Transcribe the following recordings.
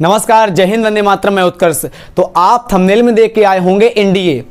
नमस्कार, जय हिंद, वंदे मातरम। मैं उत्कर्ष। तो आप थंबनेल में देख के आए होंगे एनडीए।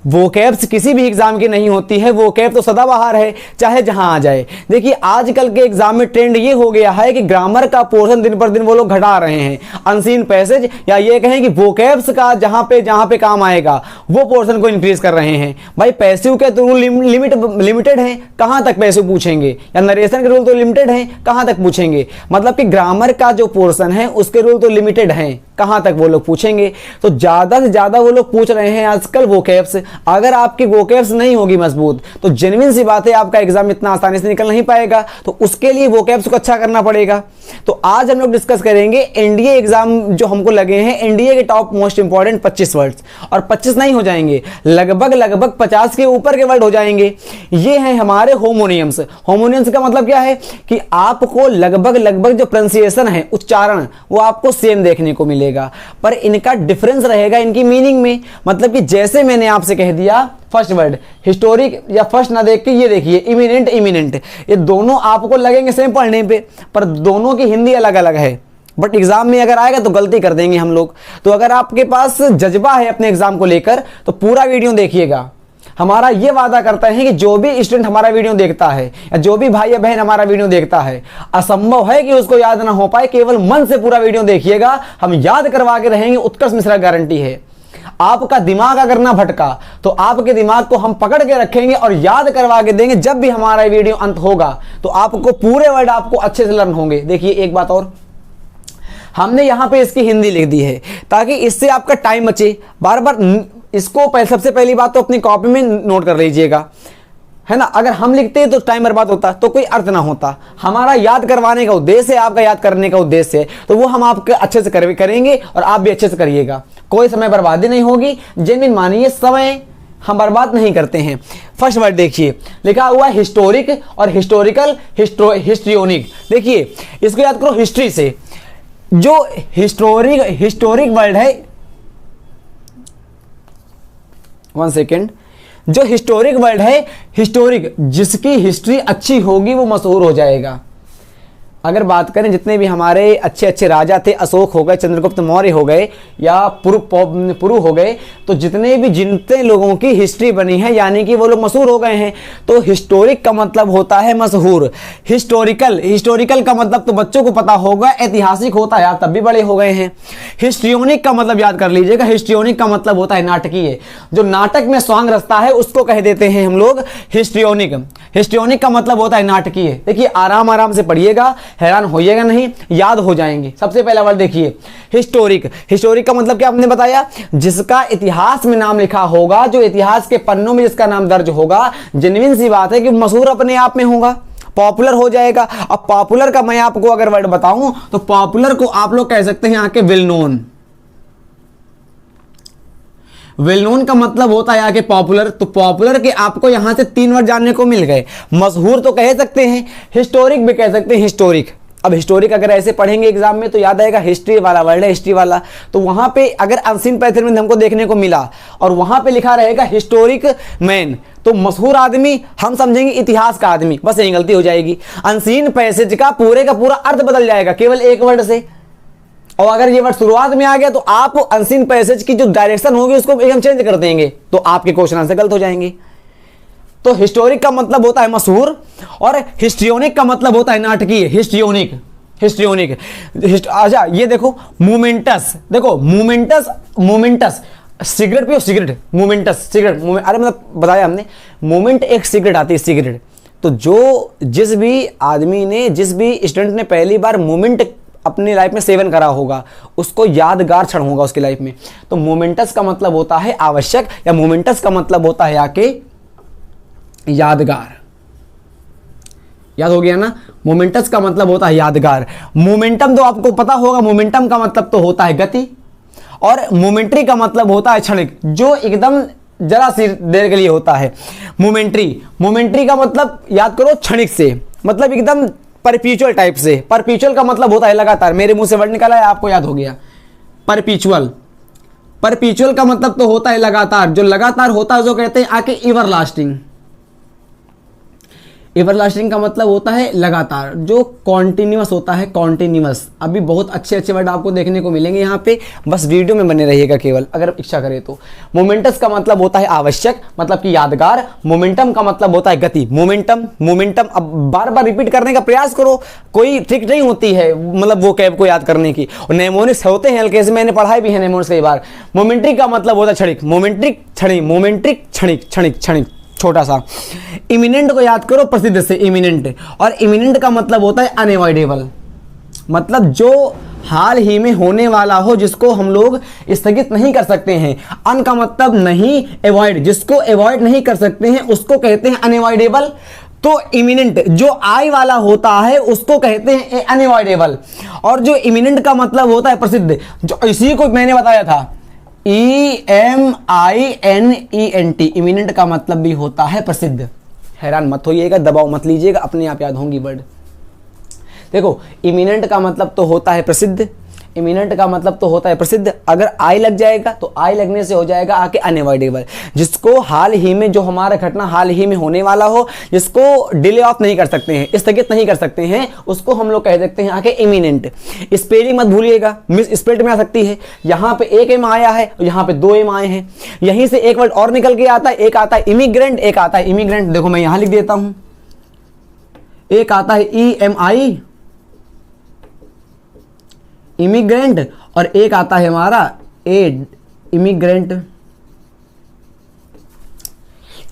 वोकैब्स किसी भी एग्जाम की नहीं होती है, वोकैब तो सदाबहार है, चाहे जहां आ जाए। देखिए आजकल के एग्जाम में ट्रेंड ये हो गया है कि ग्रामर का पोर्शन दिन पर दिन वो लोग घटा रहे हैं। अनसीन पैसेज या ये कहें कि वोकैब्स का जहां पे काम आएगा वो पोर्शन को इंक्रीज कर रहे हैं। भाई पैसिव के तो रूल लिमिटेड हैं, कहां तक पैसिव पूछेंगे, या नरेशन के रूल तो लिमिटेड हैं, कहां तक पूछेंगे। मतलब कि ग्रामर का जो पोर्शन है उसके रूल तो लिमिटेड हैं, कहां तक वो लोग पूछेंगे। तो ज्यादा से ज्यादा वो लोग पूछ रहे हैं आजकल वोकैब्स। अगर आपकी वोकैब्स नहीं होगी मजबूत तो जेन्युइन सी बात है आपका एग्जाम इतना आसानी से निकल नहीं पाएगा। तो उसके लिए वोकैब्स को अच्छा करना पड़ेगा। तो आज हम लोग डिस्कस करेंगे एनडीए एग्जाम जो हमको लगे हैं, एनडीए के टॉप मोस्ट इंपॉर्टेंट 25 वर्ड्स। और 25 नहीं हो जाएंगे, लगभग 50 के ऊपर के वर्ड हो जाएंगे। ये हैं हमारे होमोनियम्स। होमोनियम्स का मतलब क्या है कि आपको लगभग जो प्रोनाउंसिएशन है, उच्चारण, वो आपको सेम देखने को मिलेगा, पर इनका डिफरेंस रहेगा इनकी मीनिंग में। मतलब कि जैसे मैंने आपसे कह दिया फर्स्ट वर्ड हिस्टोरिक, या फर्स्ट ना देख के ये देखिए इमिनेंट, ये दोनों आपको लगेंगे सेम पढ़ने पे, पर दोनों की हिंदी अलग अलग है। बट एग्जाम में अगर आएगा तो गलती कर देंगे हम लोग। तो अगर आपके पास जज्बा है अपने एग्जाम को लेकर तो पूरा वीडियो देखिएगा। हमारा ये वादा करता है कि जो भी स्टूडेंट हमारा वीडियो देखता है या जो भी भाई या बहन हमारा वीडियो देखता है, असंभव है कि उसको याद ना हो पाए। केवल मन से पूरा वीडियो देखिएगा, हम याद करवा के रहेंगे, उत्कर्ष मिश्रा गारंटी है। आपका दिमाग अगर ना भटका तो आपके दिमाग को हम पकड़ के रखेंगे और याद करवा के देंगे। जब भी हमारा वीडियो अंत होगा तो आपको पूरे वर्ड आपको अच्छे से लर्न होंगे। देखिए एक बात और, हमने यहां पे इसकी हिंदी लिख दी है ताकि इससे आपका टाइम बचे। बार बार इसको सबसे पहली बात तो अपनी कॉपी में नोट कर लीजिएगा, है ना। अगर हम लिखते हैं तो टाइम बर्बाद होता तो कोई अर्थ ना होता। हमारा याद करवाने का उद्देश्य है, आपका याद करने का उद्देश्य है, तो वो हम आपके अच्छे से करेंगे और आप भी अच्छे से करिएगा। कोई समय बर्बादी नहीं होगी। जेन्युइन मानिए, समय हम बर्बाद नहीं करते हैं। फर्स्ट वर्ड देखिए, लिखा हुआ है हिस्टोरिक और हिस्टोरिकल, हिस्ट्रियोनिक। देखिए इसको याद करो हिस्ट्री से। जो हिस्टोरिक वर्ड है, 1 सेकेंड, जो हिस्टोरिक वर्ड है, हिस्टोरिक, जिसकी हिस्ट्री अच्छी होगी वो मशहूर हो जाएगा। अगर बात करें जितने भी हमारे अच्छे अच्छे राजा थे, अशोक हो गए, चंद्रगुप्त मौर्य हो गए, या पुरु हो गए, तो जितने लोगों की हिस्ट्री बनी है यानी कि वो लोग मशहूर हो गए हैं। तो हिस्टोरिक का मतलब होता है मशहूर। हिस्टोरिकल का मतलब तो बच्चों को पता होगा, ऐतिहासिक होता है, आप तब भी बड़े हो गए हैं। हिस्ट्रियोनिक का मतलब याद कर लीजिएगा, हिस्ट्रियोनिक का मतलब होता है नाटकीय। जो नाटक में स्वांग रचता है उसको कह देते हैं हम लोग हिस्ट्रियोनिक। हिस्ट्रियोनिक का मतलब होता है नाटकीय। देखिए आराम से पढ़िएगा, हैरान होइएगा नहीं, याद हो जाएंगे। सबसे पहला वर्ड देखिए हिस्टोरिक का मतलब क्या आपने बताया, जिसका इतिहास में नाम लिखा होगा, जो इतिहास के पन्नों में जिसका नाम दर्ज होगा। जेन्युइन सी बात है कि मशहूर अपने आप में होगा, पॉपुलर हो जाएगा। अब पॉपुलर का मैं आपको अगर वर्ड बताऊं तो पॉपुलर को आप लोग कह सकते हैं आके वेल नोन। वेल नोन का मतलब होता है आके पॉपुलर। तो पॉपुलर के आपको यहां से 3 वर्ड जानने को मिल गए। मशहूर तो कह सकते हैं, हिस्टोरिक भी कह सकते हैं, हिस्टोरिक। अब हिस्टोरिक अगर ऐसे पढ़ेंगे एग्जाम में तो याद आएगा हिस्ट्री वाला वर्ड है, हिस्ट्री वाला। तो वहां पे अगर अनसीन पैथर में हमको देखने को मिला और वहां पे लिखा रहेगा हिस्टोरिक मैन, तो मशहूर आदमी हम समझेंगे इतिहास का आदमी, बस यही गलती हो जाएगी। अनसीन पैसेज का पूरा अर्थ बदल जाएगा केवल एक वर्ड से। और अगर ये वर्ड शुरुआत में आ गया तो आप अनसीन पैसेज की जो डायरेक्शन होगी उसको एकदम चेंज कर देंगे, तो आपके क्वेश्चन आंसर गलत हो जाएंगे। तो हिस्टोरिक का मतलब होता है मशहूर और हिस्ट्रियोनिक का मतलब होता है नाटकीय। हिस्ट्रियोनिक। अच्छा ये देखो मोमेंटस, देखो मोमेंटस सिगरेट पियो, सिगरेट, मोमेंटस सिगरेट, अरे मतलब बताया हमने, मोमेंट एक सिगरेट आती है, सिगरेट। तो जिस भी आदमी ने, जिस भी स्टूडेंट ने पहली बार मोमेंट अपनी लाइफ में सेवन करा होगा उसको यादगार क्षण होगा उसकी लाइफ में। तो मोमेंटस का मतलब होता है आवश्यक, या मोमेंटस का मतलब होता है आके यादगार। याद हो गया ना, मोमेंटस का मतलब होता है यादगार। मोमेंटम तो आपको पता होगा, मोमेंटम का मतलब तो होता है गति, और मोमेंट्री का मतलब होता है क्षणिक, जो एकदम जरा सी देर के लिए होता है। मोमेंट्री का मतलब याद करो क्षणिक से, मतलब एकदम परपीचुअल टाइप से। परपीचुअल का मतलब होता है लगातार। मेरे मुंह से वर्ड निकाला है, आपको याद हो गया, परपीचुअल का मतलब तो होता है लगातार, जो लगातार होता है, जो कहते हैं आके एवर लास्टिंग। एवरलास्टिंग का मतलब होता है लगातार, जो कॉन्टिन्यूअस होता है, कॉन्टिन्यूअस। अभी बहुत अच्छे अच्छे वर्ड आपको देखने को मिलेंगे यहाँ पे, बस वीडियो में बने रहिएगा केवल अगर इच्छा करे तो। मोमेंटस का मतलब होता है आवश्यक, मतलब कि यादगार। मोमेंटम का मतलब होता है गति। मोमेंटम मोमेंटम, अब बार बार रिपीट करने का प्रयास करो, कोई ट्रिक नहीं होती है मतलब वो कैब को याद करने की। और नेमोनिक्स होते हैं हल्के से, मैंने पढ़ाई भी है नेमोनिक्स कई बार। मोमेंट्रिक का मतलब होता है क्षणिक, मोमेंट्रिक क्षणिक, मोमेंट्रिक क्षणिक, क्षणिक क्षणिक छोटा सा। इमिनेंट को याद करो प्रसिद्ध से, इमिनेंट। और इमिनेंट का मतलब होता है अनअवॉइडेबल, मतलब जो हाल ही में होने वाला हो, जिसको हम लोग स्थगित नहीं कर सकते हैं। अन का मतलब नहीं, अवॉइड, जिसको अवॉइड नहीं कर सकते हैं उसको कहते हैं अनअवॉइडेबल। तो इमिनेंट जो आई वाला होता है उसको कहते हैं अनअवॉइडेबल। और जो इमिनेंट का मतलब होता है प्रसिद्ध, जो इसी को मैंने बताया था, EMINENT, इमिनेंट का मतलब भी होता है प्रसिद्ध। हैरान मत होइएगा, दबाव मत लीजिएगा, अपने आप याद होंगी वर्ड। देखो इमिनेंट का मतलब तो होता है प्रसिद्ध, इमिनेंट का मतलब तो होता है प्रसिद्ध। अगर आई लग जाएगा तो आई लगने से हो जाएगा आके अनअवॉइडेबल, जिसको हाल ही में, जो हमारा घटना हाल ही में होने वाला हो, जिसको डिले ऑफ नहीं कर सकते हैं, स्थगित नहीं कर सकते हैं, उसको हम लोग कह सकते हैं आके इमिनेंट। स्पेलिंग मत भूलिएगा, मिस स्प्लिट में आ सकती है। यहाँ पे एक एम आया है, यहाँ पे 2 एम आए हैं। यहीं से एक वर्ड और निकल के आता है, एक आता है इमिग्रेंट, एक आता है इमिग्रेंट। देखो मैं यहां लिख देता हूं, एक आता है EMI इमिग्रेंट, और एक आता है हमारा इमिग्रेंट।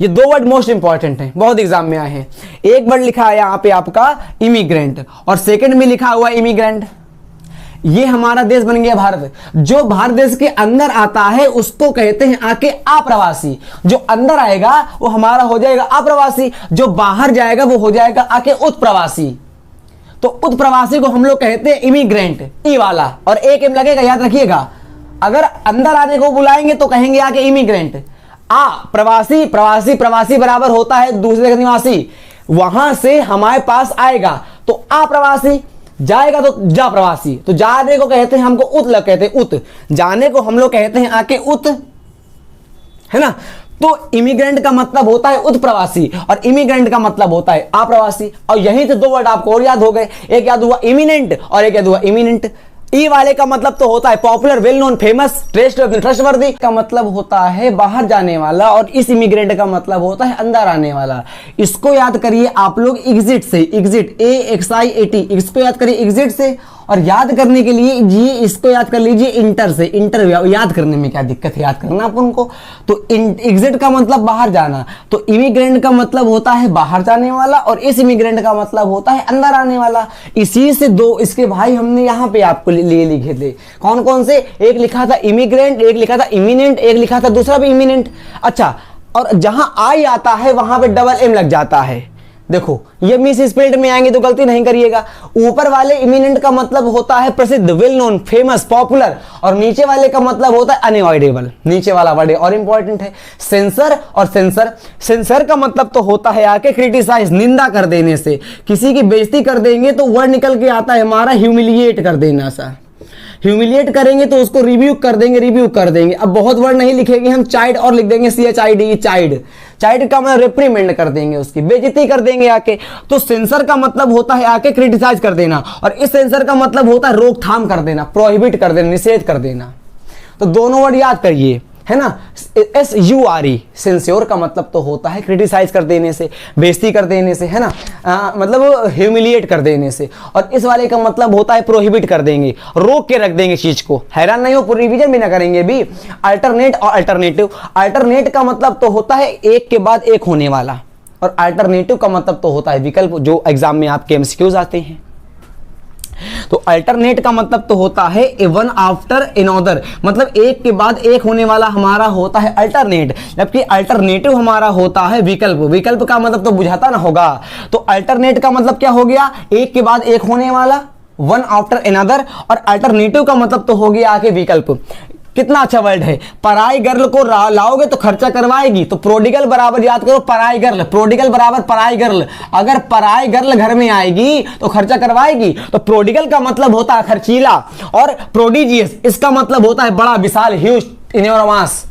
ये 2 वर्ड मोस्ट इंपॉर्टेंट हैं, बहुत एग्जाम में आए हैं। एक वर्ड लिखा है यहाँ पे आपका इमिग्रेंट, और सेकंड में लिखा हुआ इमिग्रेंट। ये हमारा देश बन गया भारत। जो भारत देश के अंदर आता है उसको कहते हैं आके अप्रवासी। जो अंदर आएगा वो हमारा हो जाएगा अप्रवासी, जो बाहर जाएगा वो हो जाएगा आके उत्प्रवासी। तो उत्प्रवासी को हम लोग कहते हैं इमिग्रेंट, ई वाला, और एक एम लगेगा, याद रखिएगा। अगर अंदर आने को बुलाएंगे तो कहेंगे आके इमिग्रेंट। प्रवासी, प्रवासी प्रवासी बराबर होता है दूसरे का निवासी। वहां से हमारे पास आएगा तो अप्रवासी, जाएगा तो जा प्रवासी। तो जाने को कहते हैं हमको उत लग कहते हैं, उत। जाने को हम लोग कहते हैं आके उत, है ना। तो इमिग्रेंट का मतलब होता है उत्प्रवासी, और इमिग्रेंट का मतलब होता है अप्रवासी। और यहीं से 2 वर्ड आपको और याद हो गए, एक याद हुआ इमिनेंट और एक याद हुआ इमिनेंट। ई वाले का मतलब तो होता है popular, well known, famous, trustworthy का मतलब होता है बाहर जाने वाला, और इस इमिग्रेंट का मतलब होता है अंदर आने वाला। इसको याद करिए आप लोग एग्जिट से, एग्जिट AXIT, इसको याद करिए एग्जिट से। और याद करने के लिए जी इसको याद कर लीजिए इंटर से। इंटर याद करने में क्या दिक्कत है, याद करना अपन को। तो एग्जिट का मतलब बाहर जाना, तो इमिग्रेंट का मतलब होता है बाहर जाने वाला, और इस इमिग्रेंट का मतलब होता है अंदर आने वाला। इसी से 2 इसके भाई हमने यहाँ पे आपको लिए लिखे थे। कौन कौन से? एक लिखा था इमिग्रेंट, एक लिखा था इमिनेंट, एक लिखा था दूसरा भी इमिनेंट। अच्छा, और जहां आई आता है वहां पे डबल एम लग जाता है। देखो ये मिस स्पेल्ड में आएंगे तो गलती नहीं करिएगा। ऊपर वाले इमिनेंट का मतलब होता है प्रसिद्ध, वेल नोन, फेमस, पॉपुलर, और नीचे वाले का मतलब होता है अनअवॉइडेबल। नीचे वाला वर्ड और इंपॉर्टेंट है। सेंसर और सेंसर, सेंसर का मतलब तो होता है आके क्रिटिसाइज, निंदा कर देने से। किसी की बेइज्जती कर देंगे तो वर्ड निकल के आता है हमारा ह्यूमिलिएट कर देना सा। ह्यूमिलिएट करेंगे तो उसको रिव्यू कर देंगे, रिव्यू कर देंगे। अब बहुत वर्ड नहीं लिखेंगे हम, चाइड और लिख देंगे CHID, चाइड। चाइड का मतलब रिप्रीमेंड कर देंगे, उसकी बेइज्जती कर देंगे आके। तो सेंसर का मतलब होता है आके क्रिटिसाइज कर देना, और इस सेंसर का मतलब होता है रोकथाम कर देना, प्रोहिबिट कर देना, निषेध कर देना। तो दोनों वर्ड याद करिए, है ना। SURE, सेंस्योर का मतलब तो होता है क्रिटिसाइज कर देने से, बेइज्जती कर देने से, है ना। मतलब ह्यूमिलिएट कर देने से। और इस वाले का मतलब होता है प्रोहिबिट कर देंगे, रोक के रख देंगे चीज को। हैरान नहीं हो, पूरी रिवीजन भी ना करेंगे भी। अल्टरनेट और अल्टरनेटिव, अल्टरनेट का मतलब तो होता है एक के बाद एक होने वाला, और अल्टरनेटिव का मतलब तो होता है विकल्प, जो एग्जाम में आपके MCQs आते हैं। तो अल्टरनेट का मतलब तो होता है ए वन आफ्टर अनदर, मतलब एक के बाद एक होने वाला हमारा होता है अल्टरनेट, जबकि अल्टरनेटिव हमारा होता है विकल्प। विकल्प का मतलब तो बुझाता ना होगा। तो अल्टरनेट का मतलब क्या हो गया, एक के बाद एक होने वाला, वन आफ्टर अनदर, और अल्टरनेटिव का मतलब तो हो गया आगे विकल्प। कितना अच्छा वर्ड है। पराई गर्ल को लाओगे तो खर्चा करवाएगी, तो प्रोडिगल बराबर याद करो पराई गर्ल, प्रोडिगल बराबर पराई गर्ल। अगर पराई गर्ल घर में आएगी तो खर्चा करवाएगी। तो प्रोडिगल का मतलब होता है खर्चीला, और प्रोडिजियस इसका मतलब होता है बड़ा, विशाल, ह्यूज, इनोरमस,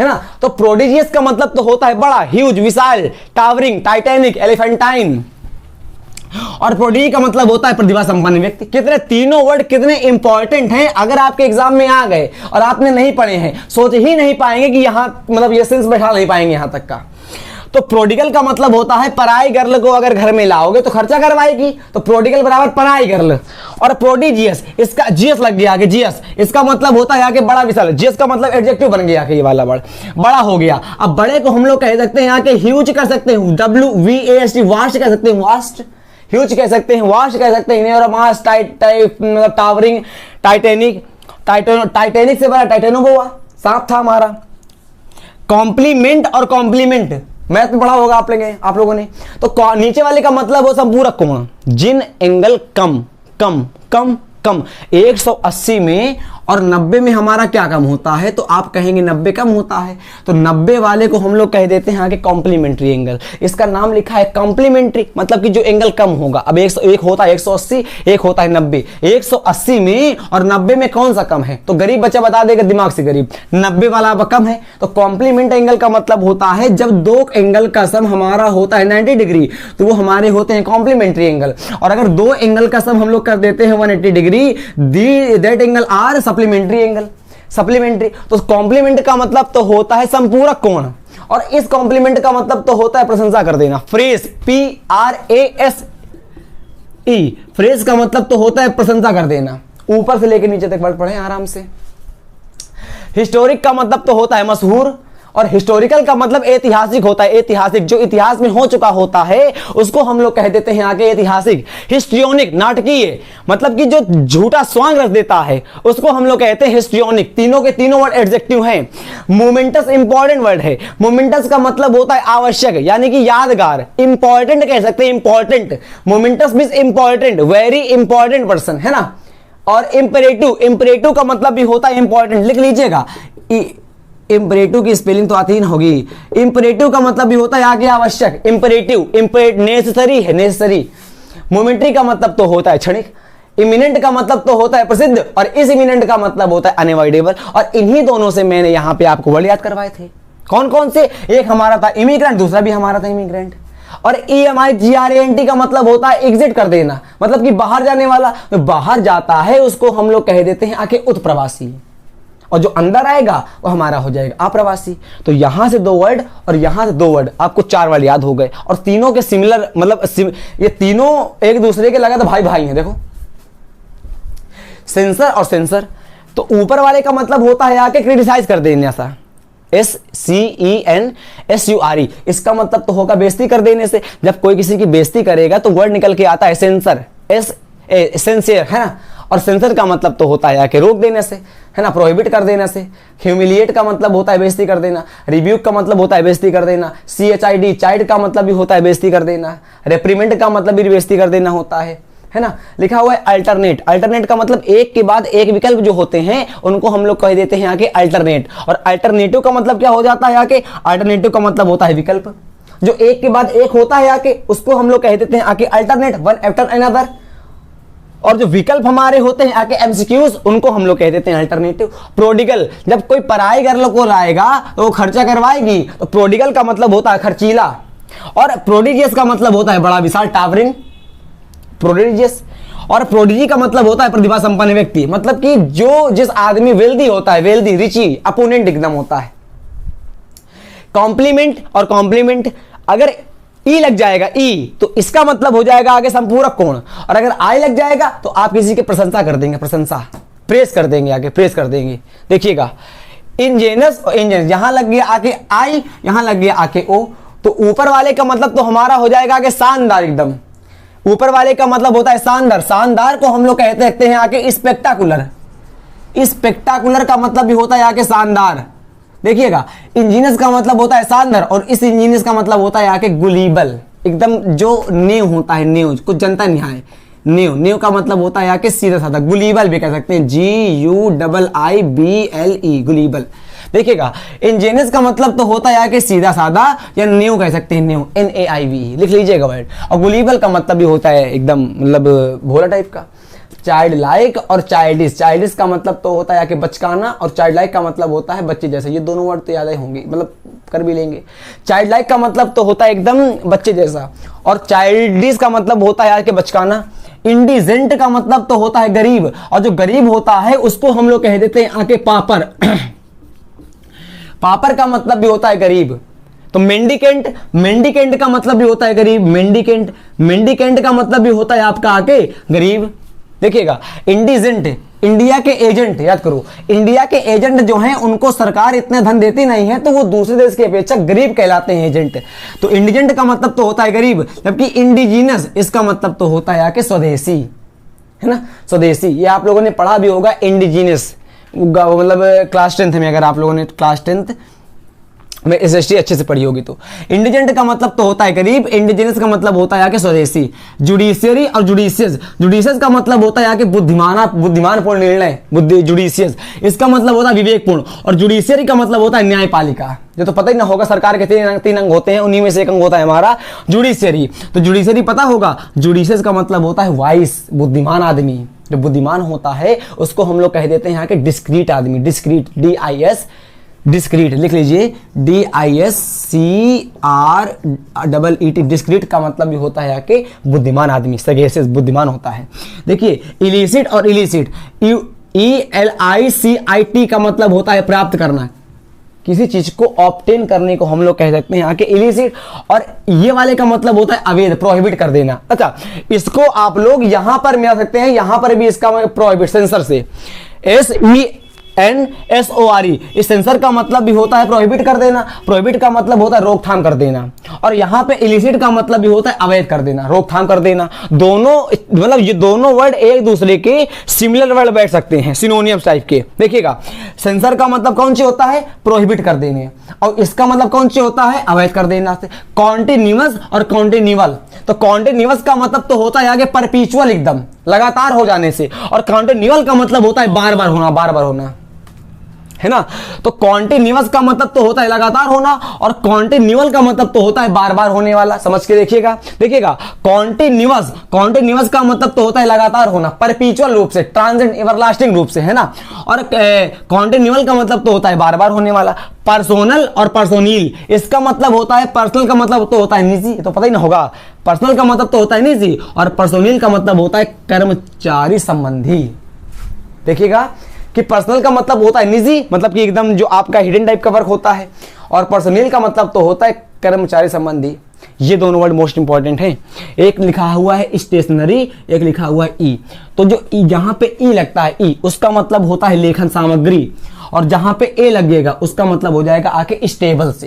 है ना। तो प्रोडिजियस का मतलब तो होता है बड़ा, ह्यूज, विशाल, टावरिंग, टाइटैनिक, एलिफेंटाइन। और प्रोडी का मतलब होता है प्रतिभा संपन्न व्यक्ति। कितने तीनों वर्ड कितने इंपॉर्टेंट हैं, अगर आपके एग्जाम में आ गए और आपने नहीं पढ़े हैं, सोच ही नहीं पाएंगे कि यहां मतलब ये सेंस बैठा नहीं पाएंगे यहां तक का। तो प्रोडिगल का मतलब होता है पराई गर्ल को अगर घर में लाओगे तो खर्चा करवाएगी, तो प्रोडिगल बराबर पराई गर्ल। और प्रोडिजियस, इसका जीएस लग गया आगे, जीएस इसका मतलब होता है आगे बड़ा विशाल, जीएस का मतलब एडजेक्टिव बन गया आगे, ये वाला वर्ड बड़ा हो गया। अब बड़े को हम लोग कह सकते हैं यहाँ के ह्यूज कर सकते हैं, WVAST, वास्ट कह सकते हैं, वास्ट, ह्यूज कह सकते हैं, वास्ट कह सकते हैं, और मास, मतलब टावरिंग, टाइटैनिक, टाइटैनिक से बड़ा टाइटेनोबोआ सांप था हमारा। कॉम्प्लीमेंट और कॉम्प्लीमेंट मैथ में पढ़ा होगा आप लोगों ने। तो नीचे वाले का मतलब हो संपूरक कोण, जिन एंगल कम कम कम कम 180 में और 90 में हमारा क्या कम होता है, तो आप कहेंगे 90 कम होता है, तो 90 वाले को हम लोग कह देते हैं आगे कॉम्प्लीमेंट्री एंगल। इसका नाम लिखा है कॉम्प्लीमेंट्री, मतलब कि जो एंगल कम होगा। अब एक होता है 180, एक होता है 90। 180 में और 90 में कौन सा कम है, तो गरीब बच्चा बता देगा दिमाग से, गरीब 90 वाला कम है। तो कॉम्प्लीमेंट एंगल का मतलब होता है जब दो एंगल का सम हमारा होता है 90 डिग्री, तो वो हमारे होते हैं कॉम्प्लीमेंट्री एंगल। और अगर दो एंगल का सम हम लोग कर देते हैं 180 degree, that angle are supplementary angle, supplementary. तो कॉम्प्लीमेंट का मतलब तो होता है संपूरक कोण, और इस कॉम्प्लीमेंट का मतलब तो होता है प्रशंसा कर देना, फ्रेज, PRASE, फ्रेज का मतलब तो होता है प्रशंसा कर देना। ऊपर से लेकर नीचे तक पढ़े आराम से। हिस्टोरिक का मतलब तो होता है मशहूर, और हिस्टोरिकल का मतलब ऐतिहासिक होता है, ऐतिहासिक जो इतिहास में हो चुका होता है उसको हम लोग कह देते हैं आगे ऐतिहासिक। हिस्ट्रियोनिक नाटकीय, मतलब कि जो झूठा स्वांग रख देता है उसको हम लोग कहते हैं हिस्ट्रियोनिक। तीनों के तीनों वर्ड एडजेक्टिव हैं। मोमेंटस इंपॉर्टेंट वर्ड है। मोमेंटस का मतलब होता है आवश्यक, यानी कि यादगार। इंपॉर्टेंट कह सकते हैं, important. Moments means important, very important person, है ना। और इंपरेटिव, इंपरेटिव का मतलब भी होता है इंपॉर्टेंट, लिख लीजिएगा। इंपरेटिव की स्पेलिंग तो आती ही ना होगी। इंपरेटिव का मतलब भी होता है आगे आवश्यक, इंपरेटिव, नेसेसरी है, नेसेसरी। मोमेंट्री का मतलब तो होता है क्षणिक। इमिनेंट का मतलब तो होता है प्रसिद्ध, और इस इमिनेंट का मतलब होता है अनअवॉइडेबल। और इन्हीं दोनों से मैंने यहां पे आपको वर्ड याद करवाए थे। कौन कौन से, एक हमारा था इमिग्रेंट, दूसरा भी हमारा था इमिग्रेंट। और EMIGRANT का मतलब होता है एग्जिट कर देना, मतलब कि बाहर जाने वाला। तो बाहर जाता है उसको हम लोग कह देते हैं आके उत्प्रवासी, और जो अंदर आएगा वो हमारा हो जाएगा अप्रवासी। तो यहां से दो वर्ड और यहां से दो वर्ड, आपको 4 वर्ड याद हो गए। और तीनों के सिमिलर, मतलब ये तीनों एक दूसरे के लगा तो भाई भाई हैं। देखो सेंसर और सेंसर, तो ऊपर वाले का मतलब होता है आके क्रिटिसाइज कर देने सा, SCENSURE। इसका मतलब तो होगा बेइज्जती कर देने से। जब कोई किसी की बेइज्जती करेगा तो वर्ड निकल के आता है सेंसर, सिंसियर, है ना। और सेंसर का मतलब तो होता है आके रोक देने से, है ना, प्रोहिबिट कर देने से। ह्यूमिलिएट का मतलब होता है बेइज्जती कर देना। रिब्यूक का मतलब होता है बेइज्जती कर देना। CHID, चाइल्ड का मतलब भी होता है बेइज्जती कर देना। रेप्रीमेंट का मतलब भी बेइज्जती कर देना होता है ना। लिखा हुआ है अल्टरनेट, अल्टरनेट का मतलब एक के बाद एक विकल्प जो होते हैं उनको हम लोग कह देते हैं आके अल्टरनेट। और अल्टरनेटिव का मतलब क्या हो जाता है आके, अल्टरनेटिव का मतलब होता है विकल्प, जो एक के बाद एक होता है आके उसको हम लोग कह देते हैं आके अल्टरनेट, वन आफ्टर अनदर। और जो विकल्प हमारे होते हैं आके MCQs, उनको हम लोग कह देते हैं अल्टरनेटिव। प्रोडिगल, जब कोई पराई गर्ल को लाएगा तो वो खर्चा करवाएगी, तो प्रोडिगल का मतलब होता है खर्चीला। और प्रोडिजियस का मतलब होता है बड़ा विशाल, टावरिंग, प्रोडिजियस। और प्रोडिजी का मतलब होता है प्रतिभा संपन्न व्यक्ति, मतलब कि जो जिस आदमी वेल्दी होता है, वेल्दी, रिची, अपोनेंट एकदम होता है। कॉम्प्लीमेंट और कॉम्प्लीमेंट, अगर ई लग जाएगा ई, तो इसका मतलब हो जाएगा आगे संपूरक कोण। और अगर आई लग जाएगा तो आप किसी की प्रशंसा कर देंगे, प्रशंसा, प्रेस कर देंगे, आगे प्रेस कर देंगे। देखिएगा इंजेनस और इंजेनस, यहां लग गया आके आई, यहां लग गया आके ओ, तो ऊपर वाले का मतलब तो हमारा हो जाएगा आगे शानदार एकदम। ऊपर वाले का मतलब होता है शानदार, शानदार को हम लोग कहते हैं आके स्पेक्टाकुलर। स्पेक्टाकुलर का मतलब भी होता है आके शानदार। देखिएगा इंजीनियस का मतलब होता है शानदार, और इस इंजीनियस का मतलब होता है आके गुलीबल, एकदम जो न्यू होता है, न्यू, कुछ जनता नहीं है, न्यू, न्यू का मतलब होता है आके सीधा साधा। गुलीबल भी कह सकते हैं, GUIIBLE, गुलीबल। देखिएगा इंजीनियस का मतलब तो होता है आके सीधा साधा, या न्यू कह सकते हैं, न्यू, NAIVE, लिख लीजिएगा वर्ड। और गुलीबल का मतलब भी होता है एकदम मतलब भोला टाइप का। चाइल्ड लाइक और चाइल्डिश। चाइल्डिश का मतलब तो होता है कि बचकाना, और चाइल्ड लाइक का मतलब होता है बच्चे जैसा। ये दोनों वर्ड तो याद ही होंगे, मतलब कर भी लेंगे। चाइल्ड लाइक का मतलब तो होता है एकदम बच्चे जैसा, और चाइल्डिश का मतलब होता है यार कि बचकाना। इंडिजेंट का मतलब तो होता है गरीब, और जो गरीब होता है उसको हम लोग कह देते हैं आके पापर। पापर का मतलब भी होता है गरीब। तो मेंडिकेंट, मेंडिकेंट का मतलब भी होता है गरीब। मेंडिकेंट, मेंडिकेंट का मतलब भी होता है आपका आके गरीब। देखिएगा, इंडिजेंट, इंडिया के एजेंट, याद करो, इंडिया के एजेंट जो हैं उनको सरकार इतना धन देती नहीं है, तो वो दूसरे देश की अपेक्षा गरीब कहलाते हैं एजेंट। तो इंडिजेंट का मतलब तो होता है गरीब, जबकि इंडिजीनस इसका मतलब तो होता है आके स्वदेशी, है ना, स्वदेशी। ये आप लोगों ने पढ़ा भी होगा, इंडिजीनस, मतलब क्लास 10th में, अगर आप लोगों ने क्लास 10th में एसएसटी अच्छे से पढ़ी होगी तो। इंडिजेंट का मतलब तो होता है गरीब, इंडिजिनस का मतलब होता है आके स्वदेशी। जुडिशियरी और जुडिशियस, जुडिशियस का मतलब होता है आके बुद्धिमानपूर्ण निर्णय, जुडिशियस इसका मतलब होता है विवेकपूर्ण, और जुडिशियरी का मतलब होता है न्यायपालिका। जो तो पता ही ना होगा, सरकार के तीन अंग होते हैं, उन्हीं में से एक अंग होता है हमारा जुडिशियरी। तो जुडिशियरी पता होगा। जुडिशियस का मतलब होता है वाइस, बुद्धिमान आदमी। जो बुद्धिमान होता है उसको हम लोग कह देते हैं यहाँ के डिस्क्रीट आदमी। डिस्क्रीट, DIS, डिस्क्रीट लिख लीजिए, DISCREET। डिस्क्रीट का मतलब भी होता है कि बुद्धिमान आदमी, सगेसियस, बुद्धिमान होता है। देखिए, इलिसिट और इलिसिट, ELICIT का मतलब होता है प्राप्त करना। किसी चीज को ऑब्टेन करने को हम लोग कह सकते हैं आके इलिसिट, और ये वाले का मतलब होता है अवैध, प्रोहिबिट कर देना। अच्छा, इसको आप लोग यहां पर मिला सकते हैं, यहां पर भी इसका प्रोहिबिट सेंसर से, SENSORE। इस सेंसर का मतलब भी होता है प्रोहिबिट कर देना, प्रोहिबिट का मतलब होता है रोकथाम कर देना, और यहां पे इलिसिट का मतलब भी होता है अवैध कर देना, रोकथाम कर देना। दोनों, मतलब ये दोनों वर्ड एक दूसरे के सिमिलर वर्ड बैठ सकते हैं, सिनोनियम्स टाइप के। देखिएगा, सेंसर का मतलब कौन सी होता है, प्रोहिबिट कर देने, और इसका मतलब कौन सी होता है, अवैध कर देना। कॉन्टिन्यूअस और कॉन्टिन्यूअल, तो कॉन्टिन्यूअस का मतलब तो होता है आगे परपीचुअल, एकदम लगातार हो जाने से, और कॉन्टिन्यूअल का मतलब होता है बार बार होना, बार बार होना, है ना। तो कॉन्टिन्यूअस का मतलब तो होता है लगातार होना, और कॉन्टिन्यूअल का मतलब तो होता है बार बार होने वाला। समझ के देखिएगा, देखिएगा, कॉन्टिन्यूअस, कॉन्टिन्यूअस का मतलब तो होता है लगातार होना, परपीचुअल रूप से, ट्रांजिएंट, एवरलास्टिंग रूप से, है ना। और कॉन्टिन्यूअल का मतलब तो होता है बार बार होने वाला। पर्सोनल और पर्सोनील, इसका मतलब होता है, पर्सनल का मतलब तो होता है निजी, तो पता ही ना होगा। पर्सनल का मतलब तो होता है निजी, और पर्सोनील का मतलब होता है कर्मचारी संबंधी। देखिएगा कि पर्सनल का मतलब होता है निजी, मतलब कि एकदम जो आपका हिडन टाइप का वर्क होता है, और पर्सनल का मतलब तो होता है कर्मचारी संबंधी। ये दोनों वर्ड मोस्ट इंपॉर्टेंट हैं। एक लिखा हुआ है स्टेशनरी, एक लिखा हुआ है ई। तो जो जहां पे ई लगता है, ई उसका मतलब होता है लेखन सामग्री, और जहां पे ए लगेगा उसका मतलब हो जाएगा आके स्टेबल से।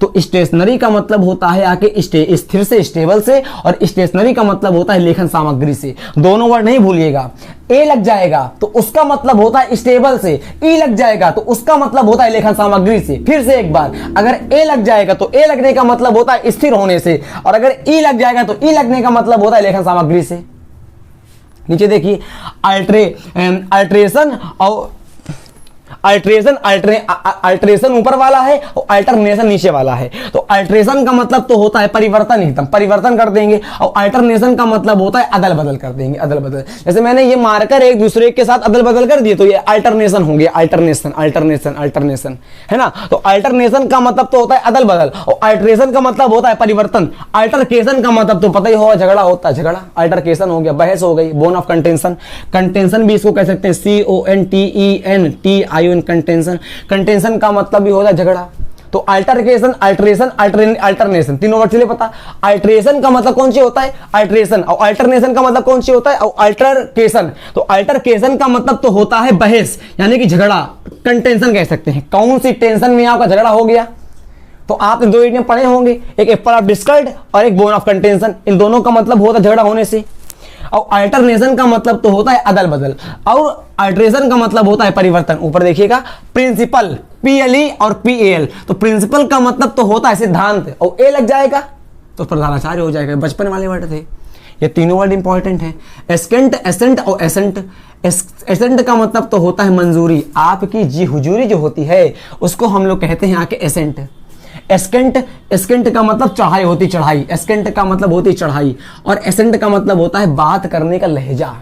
तो स्टेशनरी का मतलब होता है आके स्थिर से, स्टेबल से, और स्टेशनरी का मतलब होता है लेखन सामग्री से। दोनों वर्ड नहीं भूलिएगा। ए लग जाएगा तो उसका मतलब होता है स्टेबल से, ई लग जाएगा तो उसका मतलब होता है लेखन सामग्री से। फिर से एक बार, अगर ए लग जाएगा तो ए लगने का मतलब होता है स्थिर होने से, और अगर ई लग जाएगा तो ई लगने का मतलब होता है लेखन सामग्री से। नीचे देखिए, अल्ट्रेशन और अल्ट्रेशन ऊपर वाला है और अल्टरनेशन नीचे वाला है। तो अल्ट्रेशन का मतलब तो होता है परिवर्तन, एकदम परिवर्तन कर देंगे, और अल्टरनेशन का मतलब होता है अदल बदल कर देंगे, अदल बदल। जैसे मैंने ये मार्कर एक दूसरे के साथ अदल बदल कर दिए तो ये अल्टरनेशन हो गया, अल्टरनेशन, अल्टरनेशन, अल्टरनेशन, है ना। तो अल्टरनेशन का मतलब तो होता है अदल बदल, और अल्ट्रेशन का मतलब होता है परिवर्तन। अल्टरकेशन का मतलब तो पता ही होगा, झगड़ा होता है, झगड़ा। अल्टरकेशन हो गया, बहस हो गई, बोन ऑफ कंटेंशन। कंटेंशन भी इसको कह सकते हैं, CONTENTION, कंटेंशन। कंटेंशन का मतलब भी होता है झगड़ा। तो अल्टरकेशन, अल्टरेशन, अल्टरनेशन, तीनों वर्ड चलिए पता। अल्टरेशन का मतलब कौन सी होता है, अल्टरेशन, और अल्टरनेशन का मतलब कौन सी होता है, और अल्टरकेशन। तो अल्टरकेशन का मतलब तो होता है बहस, यानी कि झगड़ा। कंटेंशन कह सकते हैं। कौन सी टेंशन में आपका झगड़ा हो गया, तो आपने दो इडियम पढ़े होंगे, एक एप्पल ऑफ डिस्कॉर्ड और एक बोन ऑफ कंटेंशन। इन दोनों का मतलब होता है झगड़ा होने से। और अल्टरनेशन का मतलब तो होता है अदल बदल, और अल्टरेशन का मतलब होता है परिवर्तन। ऊपर देखिएगा, प्रिंसिपल, PLE और PAL। तो प्रिंसिपल का मतलब तो होता है सिद्धांत, और ए लग जाएगा तो प्रधानाचार्य हो जाएगा। बचपन वाले वर्ड थे ये, तीनों वर्ड इंपॉर्टेंट हैं। एस्केंट, एसेंट और एसेंट। एसेंट का मतलब तो होता है मंजूरी, आपकी जी हुजूरी जो होती है उसको हम लोग कहते हैं आके एसेंट। एस्केंट, एस्केंट का मतलब चढ़ाई होती, चढ़ाई। एस्केंट का मतलब होती चढ़ाई, और एसेंट का मतलब होता है बात करने का लहजा,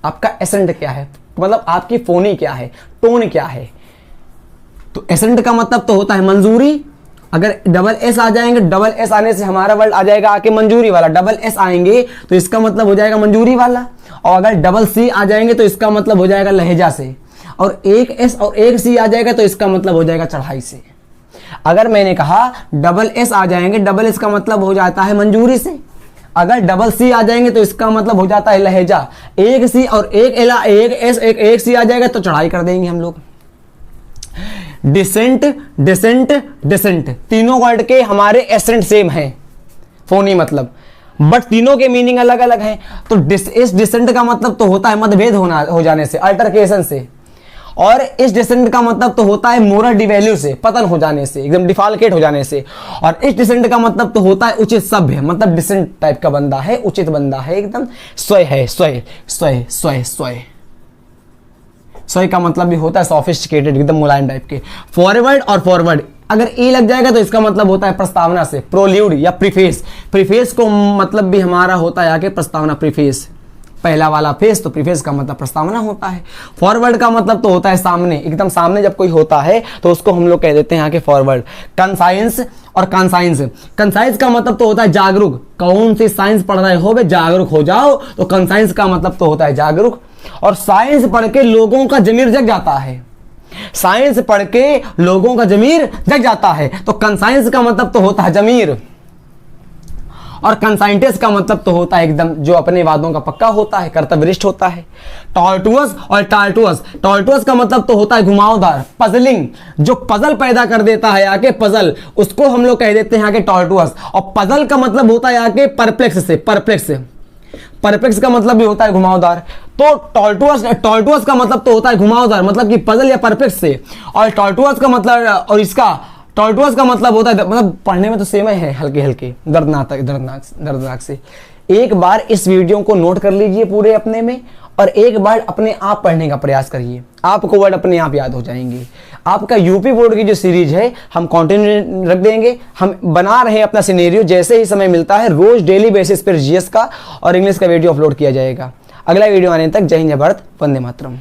आपका एसेंट क्या है, मतलब आपकी फोनी क्या है, टोन क्या है। तो एसेंट का मतलब तो होता है मंजूरी। अगर डबल एस आ जाएंगे, डबल एस आने से हमारा वर्ड आ जाएगा आके मंजूरी वाला। डबल एस आएंगे तो इसका मतलब हो जाएगा मंजूरी वाला। और अगर डबल सी आ जाएंगे तो इसका मतलब हो जाएगा लहजा से। और एक एस और एक सी आ जाएगा तो इसका मतलब हो जाएगा चढ़ाई से। अगर मैंने कहा डबल एस आ जाएंगे, डबल एस का मतलब हो जाता है मंजूरी से। अगर डबल सी आ जाएंगे तो इसका मतलब हो जाता है लहजा। एक सी और एक एस एक सी आ जाएगा तो चढ़ाई कर देंगे हम लोग। डिसेंट, डिसेंट, डिसेंट, तीनों वर्ड के हमारे एसेंट सेम हैं, फोनी मतलब, बट तीनों के मीनिंग अलग अलग हैं। तो इस डिसेंट का मतलब तो होता है मतभेद हो जाने से, अल्टरकेशन से। और इस डिसेंट का मतलब तो होता है मोरल डिवैल्यू से, पतन हो जाने से, एकदम डिफाल्केट हो जाने से। और इस डिसेंट का मतलब तो होता है उचित सभ्य, मतलब डिसेंट टाइप का बंदा है, उचित बंदा है, एकदम स्वय है, स्वय स्वय स्वय स्वय। स्वय का मतलब भी होता है सोफिस्टिकेटेड, एकदम मुलायम टाइप के। फॉरवर्ड और फॉरवर्ड, अगर ई लग जाएगा तो इसका मतलब होता है प्रस्तावना से, प्रोल्यूड या प्रीफेस। प्रीफेस को मतलब भी हमारा होता है आगे प्रस्तावना, प्रीफेस, पहला वाला फेस, तो प्रीफेस का मतलब प्रस्तावना होता है। फॉरवर्ड का मतलब तो होता है सामने, एकदम सामने जब कोई होता है तो उसको हम लोग कह देते हैं आगे फॉरवर्ड। कंसाइंस और कंसाइंस, कंसाइंस का मतलब तो होता है जागरूक। कौन सी साइंस पढ़ रहे हो बे, जागरूक हो जाओ, तो कंसाइंस का मतलब तो होता है जागरूक। और साइंस पढ़ के लोगों का जमीर जग जाता है, साइंस पढ़ के लोगों का जमीर जग जाता है, तो कंसाइंस का मतलब तो होता है जमीर। और कंसाइंटिस्ट का मतलब तो होता है एकदम जो अपने वादों का पक्का होता है, कर्तव्यनिष्ठ होता है। टॉर्टुअस और टार्टुअस, टॉर्टुअस का मतलब तो होता है घुमावदार, पजलिंग, जो पजल पैदा कर देता है आके पजल, उसको हम लोग कह देते हैं आके टॉर्टुअस। और पजल का मतलब होता है आके परप्लेक्स से, परप्लेक्स, परप्लेक्स का मतलब भी होता है घुमावदार। तो टॉर्टुअस का मतलब तो होता है घुमावदार, मतलब कि पजल या परप्लेक्स से। और टॉर्टुअस का मतलब, और इसका टॉर्टुअस का मतलब होता है, मतलब पढ़ने में तो सेम ही है, हल्के हल्के, दर्दनाक से। एक बार इस वीडियो को नोट कर लीजिए पूरे अपने में, और एक बार अपने आप पढ़ने का प्रयास करिए, आपको वर्ड अपने आप याद हो जाएंगे। आपका यूपी बोर्ड की जो सीरीज है हम कंटिन्यू रख देंगे, हम बना रहे हैं अपना सिनेरियो, जैसे ही समय मिलता है रोज डेली बेसिस पर जीएस का और इंग्लिश का वीडियो अपलोड किया जाएगा। अगला वीडियो आने तक जय हिंद, जय भारत, वंदे मातरम।